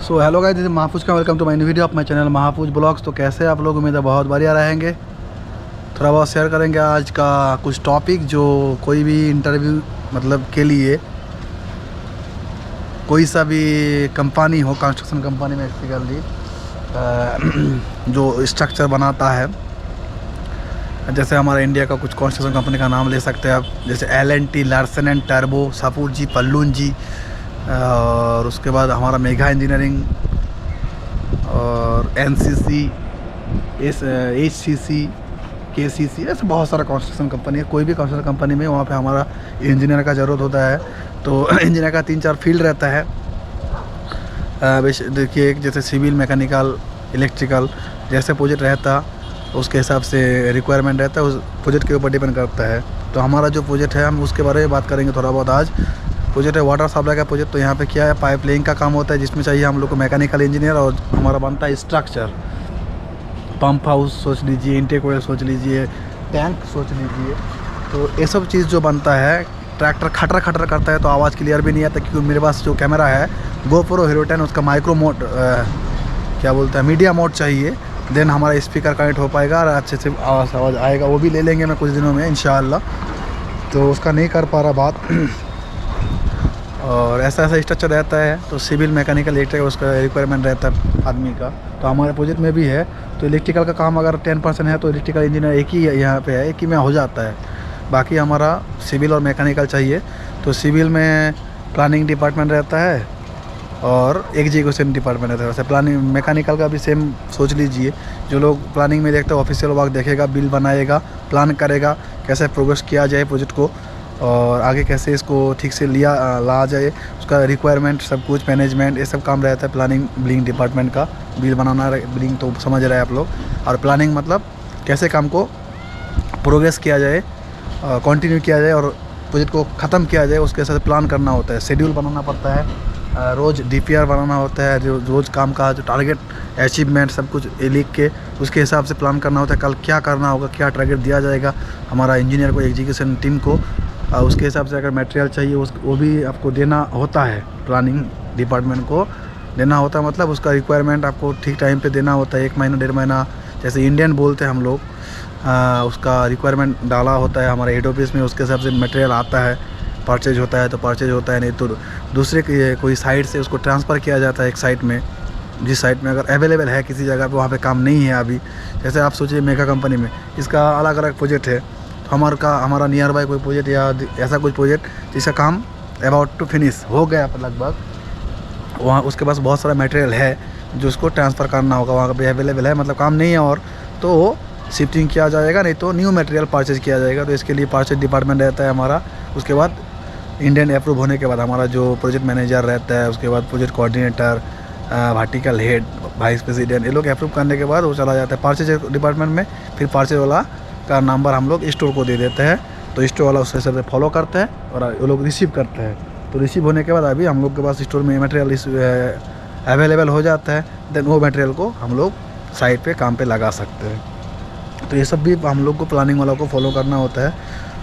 So hello guys, this is Mahfooz का welcome to my new video of my channel Mahfooz vlogs. तो कैसे आप लोग, उम्मीद है बहुत बढ़िया रहेंगे। थोड़ा बहुत शेयर करेंगे आज का कुछ टॉपिक जो कोई भी इंटरव्यू मतलब के लिए कोई सा भी कंपनी हो, कंस्ट्रक्शन कंपनी में बेसिकली जो स्ट्रक्चर बनाता है, जैसे हमारा इंडिया का कुछ कंस्ट्रक्शन कंपनी का नाम ले सकते हैं आप, जैसे L&T, लार्सन एंड टर्बो, सापुर जी, पल्लून जी, और उसके बाद हमारा मेघा इंजीनियरिंग और NCC, HCC, KCC, ऐसे बहुत सारा कंस्ट्रक्शन कंपनी है। कोई भी कंस्ट्रक्शन कंपनी में वहाँ पे हमारा इंजीनियर का ज़रूरत होता है। तो इंजीनियर का 3-4 फील्ड रहता है। देखिए, एक जैसे सिविल, मैकेनिकल, इलेक्ट्रिकल, जैसे प्रोजेक्ट रहता उसके हिसाब से रिक्वायरमेंट रहता है, उस प्रोजेक्ट के ऊपर डिपेंड करता है। तो हमारा जो प्रोजेक्ट है हम उसके बारे में बात करेंगे थोड़ा बहुत आज। प्रोजेक्ट है वाटर सप्लाई का प्रोजेक्ट। तो यहाँ पे क्या है, पाइप लाइन का काम होता है, जिसमें चाहिए हम लोग को मैकेनिकल इंजीनियर, और हमारा बनता है स्ट्रक्चर, पंप हाउस सोच लीजिए, इंटेक वेल सोच लीजिए, टैंक सोच लीजिए। तो ये सब चीज़ जो बनता है, ट्रैक्टर खटर खटर करता है तो आवाज़ क्लियर भी नहीं आता, क्योंकि मेरे पास जो कैमरा है GoPro Hero 10, उसका माइक्रो मोड क्या बोलते हैं, मीडिया मोड चाहिए, देन हमारा स्पीकर कनेक्ट हो पाएगा और अच्छे से आवाज़ आएगा। वो भी ले लेंगे मैं कुछ दिनों में इंशाअल्लाह। तो उसका नहीं कर पा रहा बात। और ऐसा स्ट्रक्चर रहता है। तो सिविल, मैकेनिकल, इलेक्ट्रिकल उसका रिक्वायरमेंट रहता है आदमी का। तो हमारे प्रोजेक्ट में भी है। तो इलेक्ट्रिकल का काम अगर 10% है तो इलेक्ट्रिकल इंजीनियर एक ही यहाँ पे है, एक ही में हो जाता है। बाकी हमारा सिविल और मैकेनिकल चाहिए। तो सिविल में प्लानिंग डिपार्टमेंट रहता है और एग्जीक्यूशन डिपार्टमेंट रहता है। वैसे प्लानिंग मैकेनिकल का भी सेम सोच लीजिए। जो लोग प्लानिंग में देखते हैं, ऑफिशियल वर्क देखेगा, बिल बनाएगा, प्लान करेगा, कैसे प्रोग्रेस किया जाए प्रोजेक्ट को और आगे कैसे इसको ठीक से ला जाए, उसका रिक्वायरमेंट, सब कुछ मैनेजमेंट, ये सब काम रहता है प्लानिंग बिलिंग डिपार्टमेंट का। बिल बनाना, बिलिंग तो समझ रहे हैं आप लोग, और प्लानिंग मतलब कैसे काम को प्रोग्रेस किया जाए, कंटिन्यू किया जाए और प्रोजेक्ट को ख़त्म किया जाए, उसके साथ प्लान करना होता है, शेड्यूल बनाना पड़ता है, रोज़ DPR बनाना होता है, रोज़ काम का जो टारगेट, अचीवमेंट, सब कुछ लिख के उसके हिसाब से प्लान करना होता है। कल क्या करना होगा, क्या टारगेट दिया जाएगा हमारा इंजीनियर को, एग्जीक्यूशन टीम को, उसके हिसाब से अगर मटेरियल चाहिए वो भी आपको देना होता है, प्लानिंग डिपार्टमेंट को देना होता है। मतलब उसका रिक्वायरमेंट आपको ठीक टाइम पे देना होता है, 1 महीना 1.5 महीना, जैसे इंडियन बोलते हैं हम लोग, उसका रिक्वायरमेंट डाला होता है हमारे हेड ऑफिस में। उसके हिसाब से मटेरियल आता है, परचेज होता है तो परचेज होता है, नहीं तो दूसरे कोई साइट से उसको ट्रांसफ़र किया जाता है एक साइट में, जिस साइट में अगर अवेलेबल है किसी जगह पे, वहाँ पे काम नहीं है अभी। जैसे आप सोचिए मेगा कंपनी में इसका अलग अलग प्रोजेक्ट है, तो हमारा नियर बाय कोई प्रोजेक्ट या ऐसा कुछ प्रोजेक्ट जिसका काम अबाउट टू फिनिश हो गया लगभग, वहाँ उसके पास बहुत सारा मटेरियल है जो उसको ट्रांसफ़र करना होगा, वहाँ पे अवेलेबल है, मतलब काम नहीं है और, तो शिफ्टिंग किया जाएगा, नहीं तो न्यू मटेरियल परचेज किया जाएगा। तो इसके लिए परचेज डिपार्टमेंट रहता है हमारा। उसके बाद इंडियन अप्रूव होने के बाद हमारा जो प्रोजेक्ट मैनेजर रहता है, उसके बाद project coordinator, vertical head, vice president, ये लोग अप्रूव करने के बाद वो चला जाता है परचेज डिपार्टमेंट में। फिर परचेज वाला का नंबर हम लोग स्टोर को दे देते हैं, तो स्टोर वाला उस हिसाब से फॉलो करते हैं और वो लोग रिसीव करते हैं। तो रिसीव होने के बाद अभी हम लोग के पास स्टोर में मटेरियल अवेलेबल हो जाता है, देन वो मटेरियल को हम लोग साइट पे काम पे लगा सकते हैं। तो ये सब भी हम लोग को प्लानिंग वाला को फॉलो करना होता है।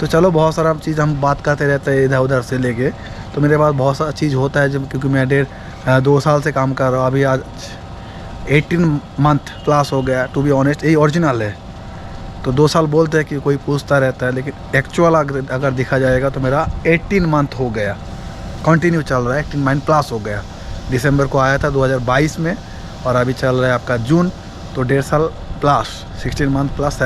तो चलो, बहुत सारा चीज़ हम बात करते रहते हैं इधर उधर से लेके। तो मेरे पास बहुत सारा चीज़ होता है, जब क्योंकि मैं 2 साल से काम कर रहा हूँ, अभी आज 18 मंथ प्लस हो गया। टू बी ऑनेस्ट, यही ओरिजिनल है। तो 2 साल बोलते हैं कि कोई पूछता रहता है, लेकिन एक्चुअल अगर देखा जाएगा तो मेरा 18 मंथ हो गया, कंटिन्यू चल रहा है, 18 मंथ प्लस हो गया। दिसंबर को आया था 2022 में और अभी चल रहा है आपका जून, तो 1.5 साल प्लस, 16 मंथ प्लस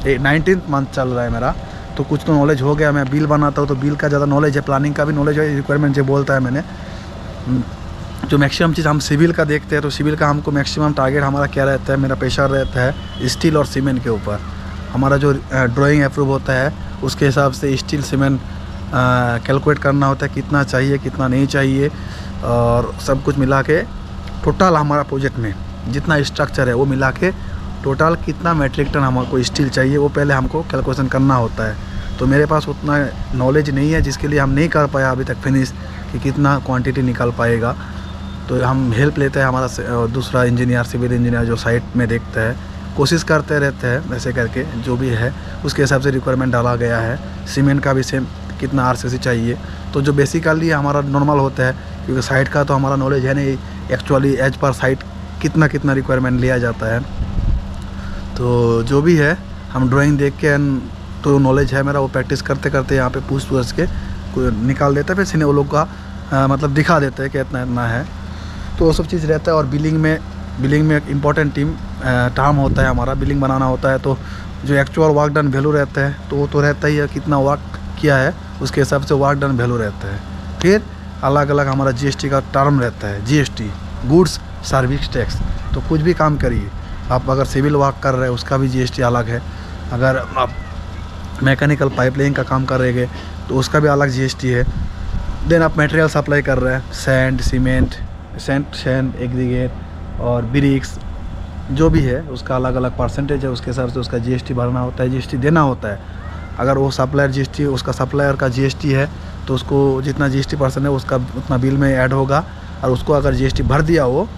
19 मंथ चल रहा है मेरा। तो कुछ तो नॉलेज हो गया। मैं बिल बनाता हूँ तो बिल का ज़्यादा नॉलेज है, प्लानिंग का भी नॉलेज है, रिक्वायरमेंट जो बोलता है मैंने। जो मैक्सिमम चीज़ हम सिविल का देखते हैं, तो सिविल का हमको मैक्सिमम टारगेट हमारा क्या रहता है, मेरा प्रेशर रहता है स्टील और सीमेंट के ऊपर। हमारा जो ड्राइंग अप्रूव होता है उसके हिसाब से स्टील सीमेंट कैलकुलेट करना होता है, कितना चाहिए कितना नहीं चाहिए, और सब कुछ मिला के टोटल हमारा प्रोजेक्ट में जितना स्ट्रक्चर है वो मिला के टोटल कितना मेट्रिक टन हमको स्टील चाहिए, वो पहले हमको कैलकुलेशन करना होता है। तो मेरे पास उतना नॉलेज नहीं है, जिसके लिए हम नहीं कर पाया अभी तक फिनिश कि कितना क्वांटिटी निकल पाएगा। तो हम हेल्प लेते हैं हमारा दूसरा इंजीनियर, सिविल इंजीनियर जो साइट में देखता है, कोशिश करते रहते हैं वैसे करके, जो भी है उसके हिसाब से रिक्वायरमेंट डाला गया है। सीमेंट का भी सेम कितना RCC चाहिए। तो जो बेसिकली हमारा नॉर्मल होता है क्योंकि साइट का तो हमारा नॉलेज है नहीं एक्चुअली एज पर साइट कितना कितना रिक्वायरमेंट लिया जाता है। तो जो भी है हम ड्राइंग देख के तो नॉलेज है मेरा, वो प्रैक्टिस करते करते यहाँ पे पूछ के निकाल देते हैं, फिर सीने वो लोग का मतलब दिखा देते हैं कि इतना इतना है। तो वो सब चीज़ रहता है। और बिलिंग में एक इम्पॉर्टेंट टर्म होता है हमारा, बिलिंग बनाना होता है। तो जो एक्चुअल वर्क डन वैल्यू रहता है तो वो तो रहता ही है, कितना वर्क किया है उसके हिसाब से वर्क डन वैल्यू रहता है। फिर अलग अलग हमारा जीएसटी का टर्म रहता है, जीएसटी गुड्स सर्विस टैक्स। तो कुछ भी काम करिए आप, अगर सिविल वर्क कर रहे हैं उसका भी जीएसटी अलग है, अगर आप मैकेनिकल पाइपलाइन का काम करेंगे तो उसका भी अलग जीएसटी है। देन आप मटेरियल सप्लाई कर रहे हैं, सैंड सीमेंट एग्रीगेट और ब्रिक्स जो भी है उसका अलग अलग परसेंटेज है, उसके हिसाब से उसका जीएसटी भरना होता है, जीएसटी देना होता है। अगर वो सप्लायर जीएसटी उसका सप्लायर का जीएसटी है तो उसको जितना जीएसटी परसेंट है उसका उतना बिल में ऐड होगा। और उसको अगर जीएसटी भर दिया वो,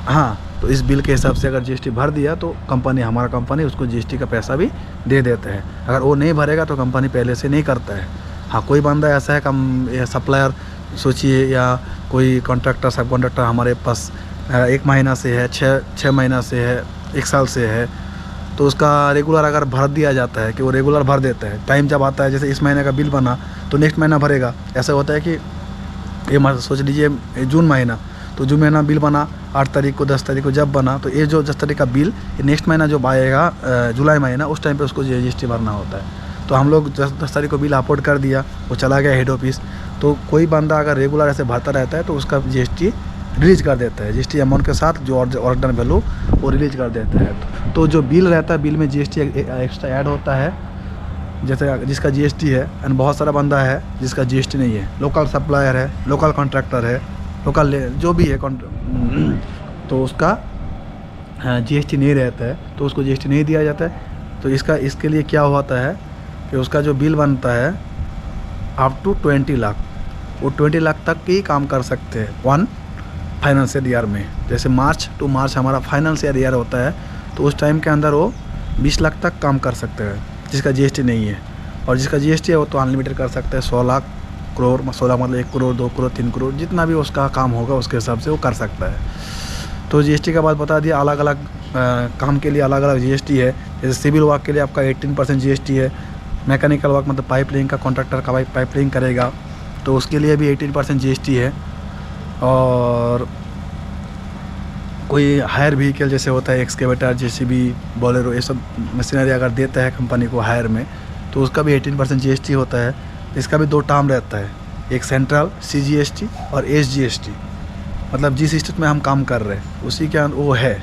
हाँ, तो इस बिल के हिसाब से अगर जीएसटी भर दिया तो हमारा कंपनी उसको जीएसटी का पैसा भी दे देते हैं। अगर वो नहीं भरेगा तो कंपनी पहले से नहीं करता है। हाँ, कोई बंदा ऐसा है कम सप्लायर सोचिए या कोई कॉन्ट्रैक्टर सब कॉन्ट्रैक्टर हमारे पास 1 महीना से है, 6 महीना से है, 1 साल से है, तो उसका रेगुलर अगर भर दिया जाता है कि वो रेगुलर भर देता है, टाइम जब आता है जैसे इस महीने का बिल बना तो नेक्स्ट महीना भरेगा। ऐसा होता है कि ये सोच लीजिए जून महीना, तो जून महीना बिल बना 8 तारीख को 10 तारीख को जब बना, तो ये जो 10 तारीख का बिल नेक्स्ट महीना जो आएगा जुलाई महीना, उस टाइम पे उसको जीएसटी भरना होता है। तो हम लोग 10 तारीख को बिल अपलोड कर दिया, वो चला गया हेड ऑफिस, तो कोई बंदा अगर रेगुलर ऐसे भरता रहता है तो उसका जीएसटी रिलीज कर देता है, जीएसटी अमाउंट के साथ जो वर्क डन वैल्यू वो रिलीज कर देता है। तो जो बिल रहता है बिल में जीएसटी एक्स्ट्रा ऐड होता है, जैसे जिसका जीएसटी है, एंड बहुत सारा बंदा है जिसका जीएसटी नहीं है, लोकल सप्लायर है, लोकल कॉन्ट्रैक्टर है, लोकल जो भी है तो उसका जीएसटी नहीं रहता है, तो उसको जीएसटी नहीं दिया जाता है। तो इसके लिए क्या होता है कि उसका जो बिल बनता है अप टू 20 लाख, वो 20 लाख तक ही काम कर सकते हैं 1 फाइनेंशियल ईयर में। जैसे मार्च टू मार्च हमारा फाइनेंशियल ईयर होता है, तो उस टाइम के अंदर वो 20 लाख तक काम कर सकते हैं जिसका जीएसटी नहीं है। और जिसका जीएसटी है वो तो अनलिमिटेड कर सकते हैं, 100 लाख करोड़, 16 मतलब 1 करोड़ 2 करोड़ 3 करोड़ जितना भी उसका काम होगा उसके हिसाब से वो कर सकता है। तो जीएसटी का बात बता दिया, अलग अलग काम के लिए अलग अलग जीएसटी है। जैसे सिविल वर्क के लिए आपका 18% जीएसटी है, मैकेनिकल वर्क मतलब पाइपलाइन का कॉन्ट्रैक्टर का पाइपलाइन करेगा तो उसके लिए भी 18% जीएसटी है। और कोई हायर व्हीकल जैसे होता है एक्सकेवेटर, जेसीबी, बोलेरो, ये सब मशीनरी अगर देता है कंपनी को हायर में तो उसका भी 18% जीएसटी होता है। इसका भी 2 टर्म रहता है, एक सेंट्रल सीजीएसटी और एसजीएसटी, मतलब जिस स्टेट में हम काम कर रहे हैं उसी के वो है।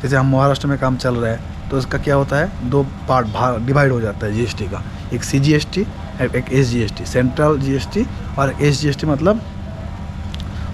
जैसे हम महाराष्ट्र में काम चल रहा है तो उसका क्या होता है, 2 पार्ट डिवाइड हो जाता है जीएसटी का, एक सीजीएसटी एक एसजीएसटी, सेंट्रल जीएसटी और एसजीएसटी मतलब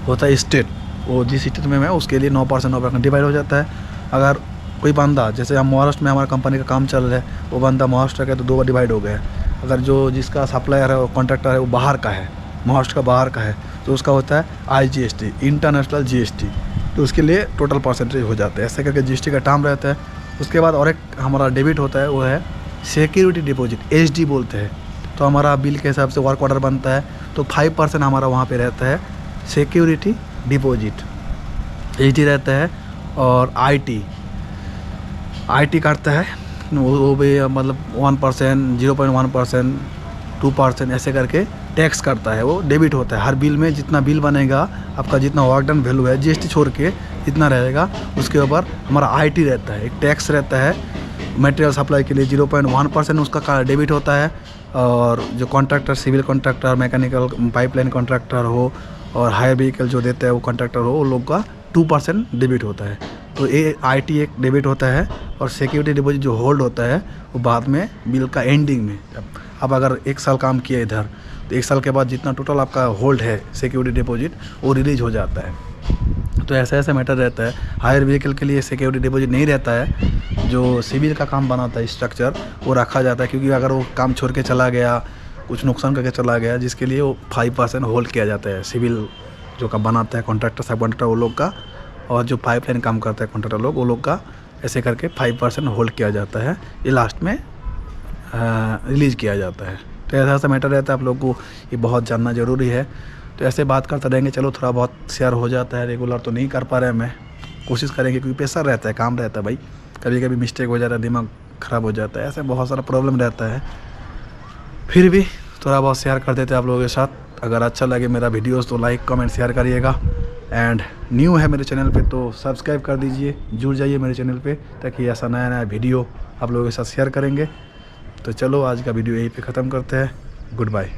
होता है स्टेट, वो जिस स्टेट में है उसके लिए 9% डिवाइड हो जाता है। अगर कोई बंदा जैसे हम महाराष्ट्र में हमारा कंपनी का काम चल रहा है, वो बंदा महाराष्ट्र का है तो 2 बार डिवाइड हो गया। अगर जो जिसका सप्लायर है कॉन्ट्रैक्टर है वो बाहर का है, महाराष्ट्र का बाहर का है, तो उसका होता है आईजीएसटी, इंटरनेशनल जीएसटी, तो उसके लिए टोटल परसेंटेज हो जाता है। ऐसे करके जीएसटी का टर्म रहता है। उसके बाद और एक हमारा डेबिट होता है, वो है सिक्योरिटी डिपॉजिट, एसडी बोलते हैं। तो हमारा बिल के हिसाब से वर्क ऑर्डर बनता है तो 5% हमारा वहाँ पे रहता है सिक्योरिटी डिपॉजिट, एसडी रहता है। और आईटी काटता है वो भी मतलब 1%, 0.1%, 2% ऐसे करके टैक्स करता है, वो डेबिट होता है। हर बिल में जितना बिल बनेगा आपका, जितना वर्क डन वैल्यू है जीएसटी छोड़ के जितना रहेगा उसके ऊपर हमारा आईटी रहता है, एक टैक्स रहता है। मटेरियल सप्लाई के लिए 0.1% उसका डेबिट होता है। और जो contractor, civil contractor, mechanical pipeline contractor हो और हायर व्हीकल जो देते हैं वो कॉन्ट्रैक्टर हो, वो लोग का 2% डेबिट होता है। तो ये आईटी एक डेबिट होता है। और सिक्योरिटी डिपॉजिट जो होल्ड होता है वो बाद में बिल का एंडिंग में, अब अगर 1 साल काम किया इधर तो 1 साल के बाद जितना टोटल आपका होल्ड है सिक्योरिटी डिपॉजिट वो रिलीज हो जाता है। तो ऐसा ऐसा मैटर रहता है। हायर व्हीकल के लिए सिक्योरिटी डिपॉजिट नहीं रहता है, जो सिविल का काम बनाता है स्ट्रक्चर वो रखा जाता है, क्योंकि अगर वो काम छोड़ के चला गया, कुछ नुकसान करके चला गया, जिसके लिए वो 5% होल्ड किया जाता है। सिविल जो का बनाता है कॉन्ट्रैक्टर, सब कॉन्ट्रैक्टर वो लोग का, और जो पाइपलाइन काम करता है कॉन्ट्रैक्टर लोग, वो लोग का ऐसे करके 5% होल्ड किया जाता है। ये लास्ट में रिलीज़ किया जाता है। तो ऐसा ऐसा मैटर रहता है, आप लोग को ये बहुत जानना ज़रूरी है। तो ऐसे बात करते रहेंगे। चलो थोड़ा बहुत शेयर हो जाता है, रेगुलर तो नहीं कर पा रहे हैं, मैं कोशिश करेंगे क्योंकि प्रेशर रहता है, काम रहता है भाई, कभी कभी मिस्टेक हो जाता है, दिमाग ख़राब हो जाता है, ऐसे बहुत सारा प्रॉब्लम रहता है। फिर भी थोड़ा बहुत शेयर कर देते हैं आप लोगों के साथ। अगर अच्छा लगे मेरा वीडियोस तो लाइक कमेंट शेयर करिएगा। एंड न्यू है मेरे चैनल पे तो सब्सक्राइब कर दीजिए, जुड़ जाइए मेरे चैनल पे, ताकि ऐसा नया नया वीडियो आप लोगों के साथ शेयर करेंगे। तो चलो आज का वीडियो यहीं पे ख़त्म करते हैं। Good bye.